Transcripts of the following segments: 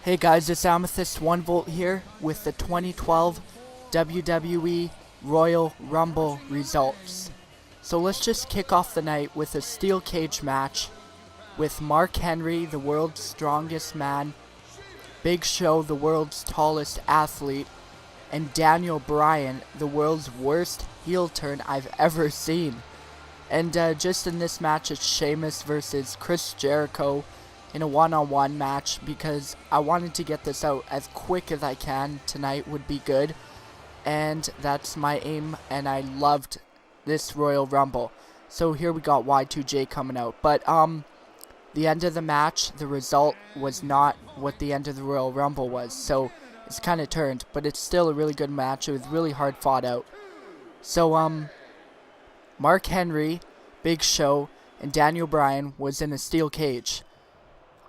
Hey guys, it's Amethyst 1V here with the 2012 WWE Royal Rumble results. So let's just kick off the night with a steel cage match with Mark Henry, the world's strongest man, Big Show, the world's tallest athlete, and Daniel Bryan, the world's worst heel turn I've ever seen. And just in this match, it's Sheamus versus Chris Jericho in a one-on-one match because I wanted to get this out as quick as I can. Tonight would be good, and that's my aim, and I loved this Royal Rumble. So here we got Y2J coming out, but the end of the match, the result was not what the end of the Royal Rumble was, so it's kind of turned, but it's still a really good match. It was really hard fought out. So Mark Henry, Big Show, and Daniel Bryan was in a steel cage.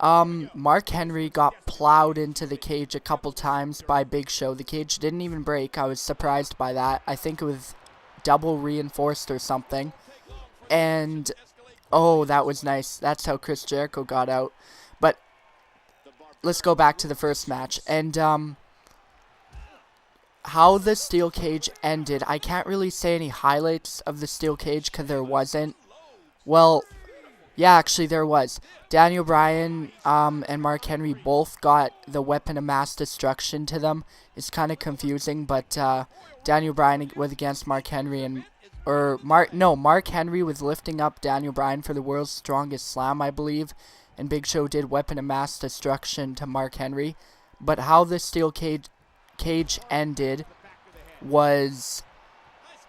Mark Henry got plowed into the cage a couple times by Big Show. The cage didn't even break. I was surprised by that. I think it was double reinforced or something. And, oh, that was nice. That's how Chris Jericho got out. But let's go back to the first match. And, how the steel cage ended, I can't really say any highlights of the steel cage because there wasn't. Well, yeah, actually there was. Daniel Bryan and Mark Henry both got the weapon of mass destruction to them. It's kind of confusing, but Daniel Bryan was against Mark Henry, and Mark Henry was lifting up Daniel Bryan for the world's strongest slam, I believe, and Big Show did weapon of mass destruction to Mark Henry. But how the steel cage ended was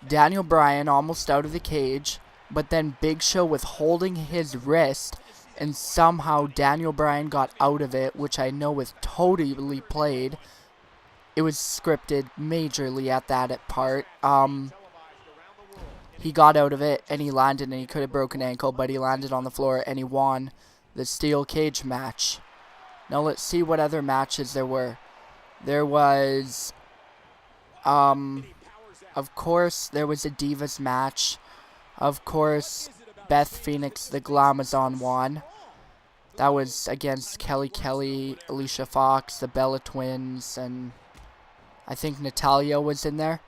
Daniel Bryan almost out of the cage, but then Big Show was holding his wrist, and somehow Daniel Bryan got out of it, which I know was totally played. It was scripted majorly at that part. He got out of it, and he landed, and he could have broken an ankle, but he landed on the floor, and he won the steel cage match. Now let's see what other matches there were. There was, of course, there was a Divas match. Of course, Beth Phoenix, the Glamazon won. That was against Kelly, Alicia Fox, the Bella Twins, and I think Natalya was in there.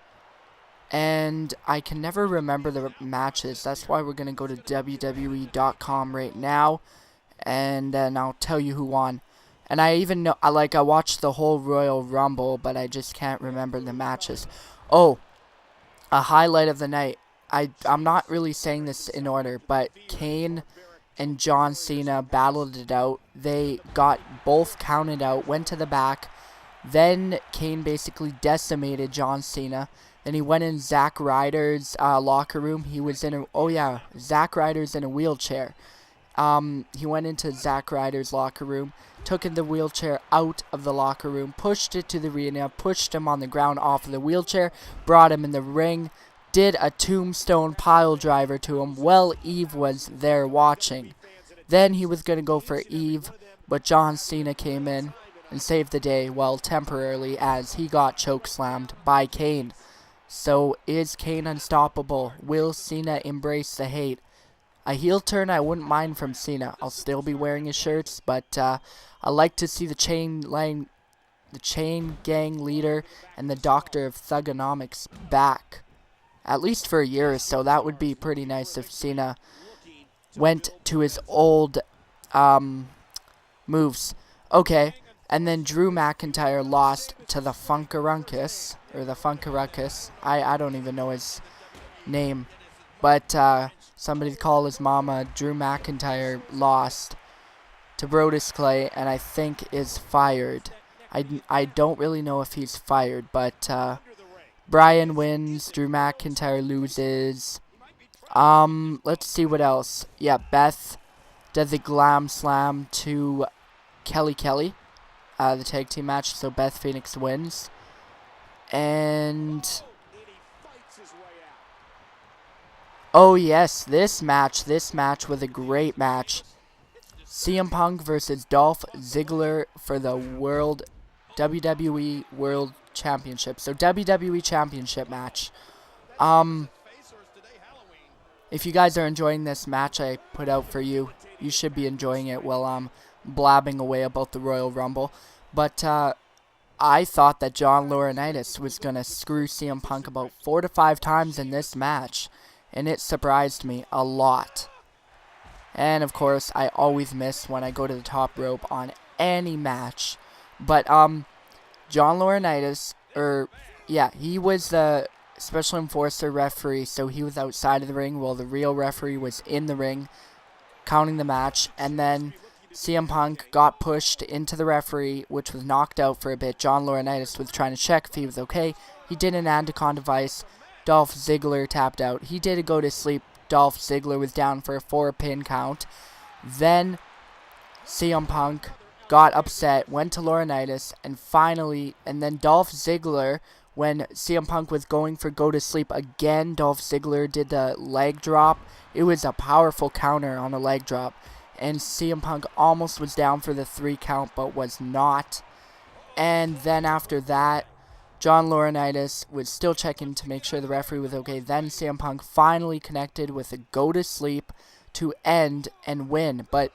And I can never remember the matches. That's why we're going to go to WWE.com right now, and then I'll tell you who won. And I even know, I watched the whole Royal Rumble, but I just can't remember the matches. Oh, a highlight of the night. I'm not really saying this in order, but Kane and John Cena battled it out. They got both counted out, went to the back. Then Kane basically decimated John Cena. Then he went in Zack Ryder's locker room. He was in Zack Ryder's in a wheelchair. He went into Zack Ryder's locker room, took the wheelchair out of the locker room, pushed it to the arena, pushed him on the ground off of the wheelchair, brought him in the ring, did a tombstone pile driver to him. Well, Eve was there watching. Then he was going to go for Eve, but John Cena came in and saved the day, well, temporarily, as he got chokeslammed by Kane. So, is Kane unstoppable? Will Cena embrace the hate? A heel turn I wouldn't mind from Cena. I'll still be wearing his shirts, but I like to see the chain gang leader and the doctor of thugonomics back. At least for a year or so. That would be pretty nice if Cena went to his old moves. Okay, and then Drew McIntyre lost to the Funkarunkus, or the Funkaruckus. I don't even know his name. But somebody call his mama. Drew McIntyre lost to Brodus Clay, and I think is fired. I don't really know if he's fired, but Bryan wins, Drew McIntyre loses. Let's see what else. Yeah, Beth does a glam slam to Kelly, the tag team match, so Beth Phoenix wins. And oh yes, this match was a great match. CM Punk versus Dolph Ziggler for the WWE World Championship. So WWE Championship match. If you guys are enjoying this match I put out for you, you should be enjoying it while I'm blabbing away about the Royal Rumble. But I thought that John Laurinaitis was going to screw CM Punk about 4 to 5 times in this match, and it surprised me a lot. And of course, I always miss when I go to the top rope on any match. But John Laurinaitis, he was the special enforcer referee, so he was outside of the ring while the real referee was in the ring counting the match. And then CM Punk got pushed into the referee, which was knocked out for a bit. John Laurinaitis was trying to check if he was okay. He did an Anaconda device. Dolph Ziggler tapped out. He did a go to sleep. Dolph Ziggler was down for a 4-pin count. Then CM Punk got upset, went to Laurinaitis, and then Dolph Ziggler, when CM Punk was going for go to sleep again, Dolph Ziggler did the leg drop. It was a powerful counter on a leg drop. And CM Punk almost was down for the 3 count, but was not. And then after that, John Laurinaitis was still checking to make sure the referee was okay. Then CM Punk finally connected with a go to sleep to end and win. But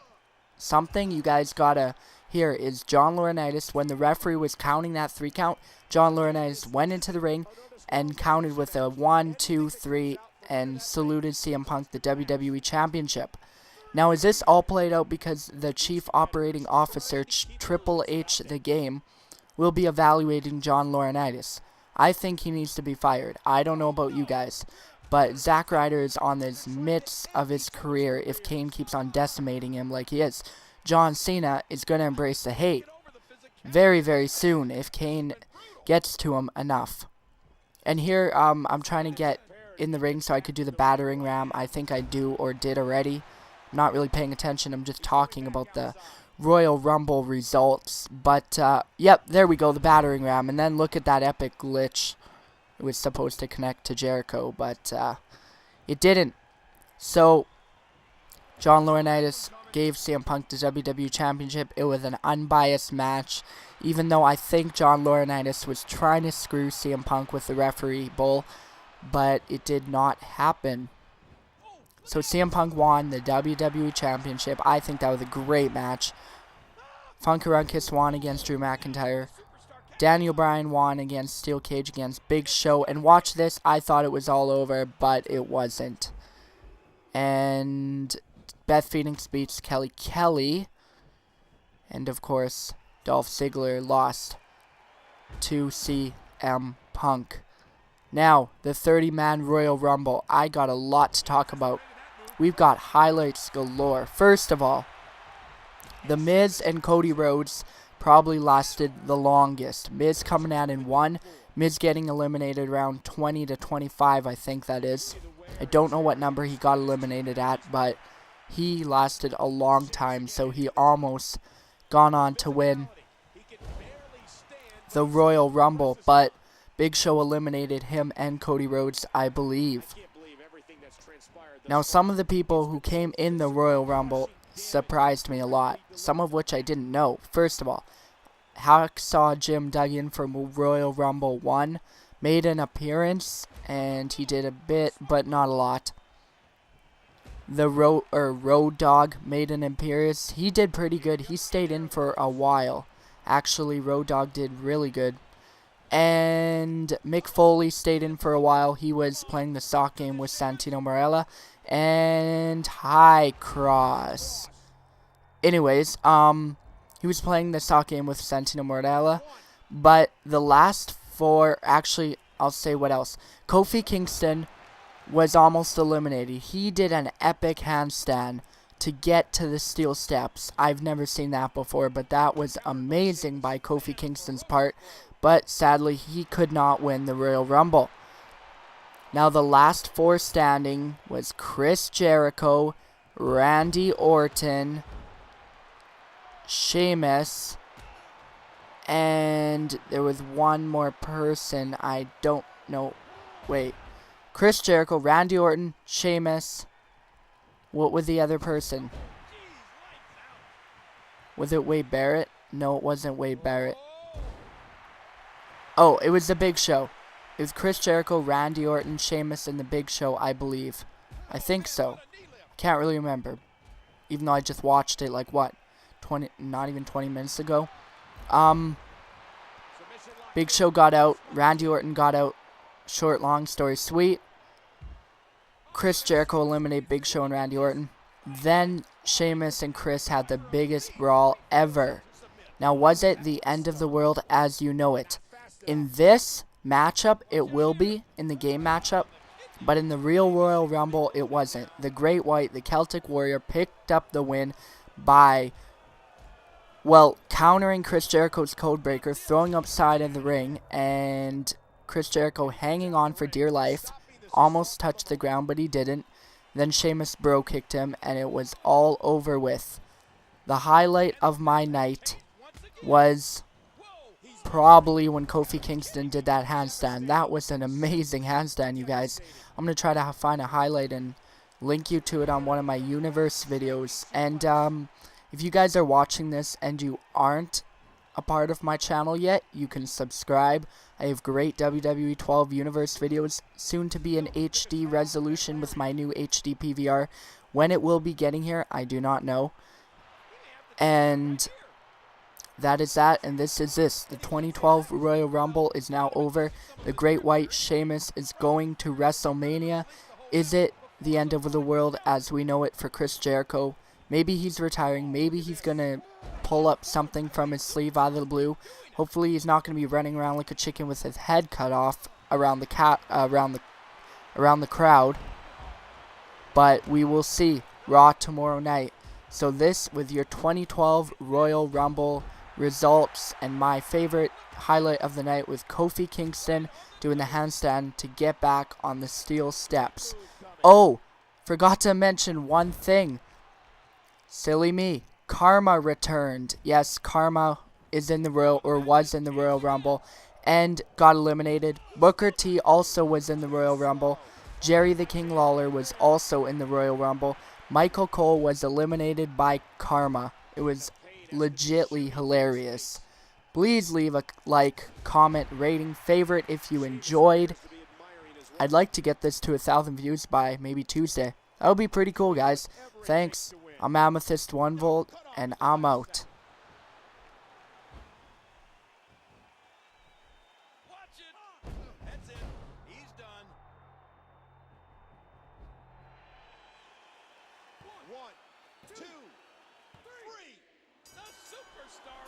something you guys gotta hear is John Laurinaitis, when the referee was counting that 3 count, John Laurinaitis went into the ring and counted with a 1, 2, 3 and saluted CM Punk the WWE Championship. Now, is this all played out because the Chief Operating Officer, Triple H the Game, will be evaluating John Laurinaitis? I think he needs to be fired. I don't know about you guys, but Zack Ryder is on the midst of his career if Kane keeps on decimating him like he is. John Cena is going to embrace the hate very, very soon if Kane gets to him enough. And here, I'm trying to get in the ring so I could do the battering ram. I think I do or did already. I'm not really paying attention. I'm just talking about the Royal Rumble results. But, yep, there we go, the battering ram. And then look at that epic glitch. It was supposed to connect to Jericho, but it didn't. So, John Laurinaitis gave CM Punk the WWE Championship. It was an unbiased match, even though I think John Laurinaitis was trying to screw CM Punk with the referee bull, but it did not happen. So CM Punk won the WWE Championship. I think that was a great match. Funkarunkus won against Drew McIntyre. Daniel Bryan won against Steel Cage against Big Show. And watch this, I thought it was all over, but it wasn't. And Beth Phoenix beats Kelly Kelly. And of course, Dolph Ziggler lost to CM Punk. Now, the 30-man Royal Rumble. I got a lot to talk about. We've got highlights galore. First of all, The Miz and Cody Rhodes probably lasted the longest. Miz coming out in 1. Miz getting eliminated around 20 to 25, I think that is. I don't know what number he got eliminated at, but he lasted a long time, so he almost gone on to win the Royal Rumble, but Big Show eliminated him and Cody Rhodes, I believe. Now, some of the people who came in the Royal Rumble surprised me a lot, some of which I didn't know. First of all, Hacksaw Jim Duggan from Royal Rumble 1 made an appearance, and he did a bit, but not a lot. The Road Dogg made an appearance. He did pretty good. He stayed in for a while. Actually, Road Dogg did really good. And Mick Foley stayed in for a while. He was playing the sock game with Santino Marella and High Cross. Anyways, he was playing the sock game with Santino Marella. But the last 4, actually, I'll say what else. Kofi Kingston was almost eliminated. He did an epic handstand to get to the steel steps. I've never seen that before, but that was amazing by Kofi Kingston's part. But sadly, he could not win the Royal Rumble. Now, the last 4 standing was Chris Jericho, Randy Orton, Sheamus, and there was one more person. I don't know. Wait. Chris Jericho, Randy Orton, Sheamus. What was the other person? Was it Wade Barrett? No, it wasn't Wade Barrett. Oh, it was the Big Show. It was Chris Jericho, Randy Orton, Sheamus, and the Big Show, I believe. I think so. Can't really remember. Even though I just watched it, like, what? Not even 20 minutes ago. Big Show got out. Randy Orton got out. Short, long story sweet. Chris Jericho eliminated Big Show and Randy Orton. Then Sheamus and Chris had the biggest brawl ever. Now, was it the end of the world as you know it? In this matchup, it will be, in the game matchup. But in the real Royal Rumble, it wasn't. The Great White, the Celtic Warrior, picked up the win by, well, countering Chris Jericho's codebreaker, throwing upside in the ring, and Chris Jericho hanging on for dear life. Almost touched the ground, but he didn't. Then Sheamus bro kicked him, and it was all over with. The highlight of my night was probably when Kofi Kingston did that handstand. That was an amazing handstand, you guys. I'm going to try to find a highlight and link you to it on one of my universe videos. And if you guys are watching this and you aren't a part of my channel yet, you can subscribe. I have great WWE 12 universe videos, soon to be in HD resolution with my new HD PVR. When it will be getting here, I do not know. And that is that, and this is this. The 2012 Royal Rumble is now over. The Great White Sheamus is going to WrestleMania. Is it the end of the world as we know it for Chris Jericho? Maybe he's retiring. Maybe he's going to pull up something from his sleeve out of the blue. Hopefully he's not going to be running around like a chicken with his head cut off around the crowd. But we will see. Raw tomorrow night. So this with your 2012 Royal Rumble results, and my favorite highlight of the night with Kofi Kingston doing the handstand to get back on the steel steps. Oh, forgot to mention one thing. Silly me. Karma returned. Yes, Karma is in the was in the Royal Rumble and got eliminated. Booker T also was in the Royal Rumble. Jerry the King Lawler was also in the Royal Rumble. Michael Cole was eliminated by Karma. It was legitly hilarious. Please leave a like, comment, rating, favorite if you enjoyed. I'd like to get this to 1,000 views by maybe Tuesday. That would be pretty cool, guys. Thanks. I'm Amethyst 1 Volt, and I'm out. One, two, three. The superstar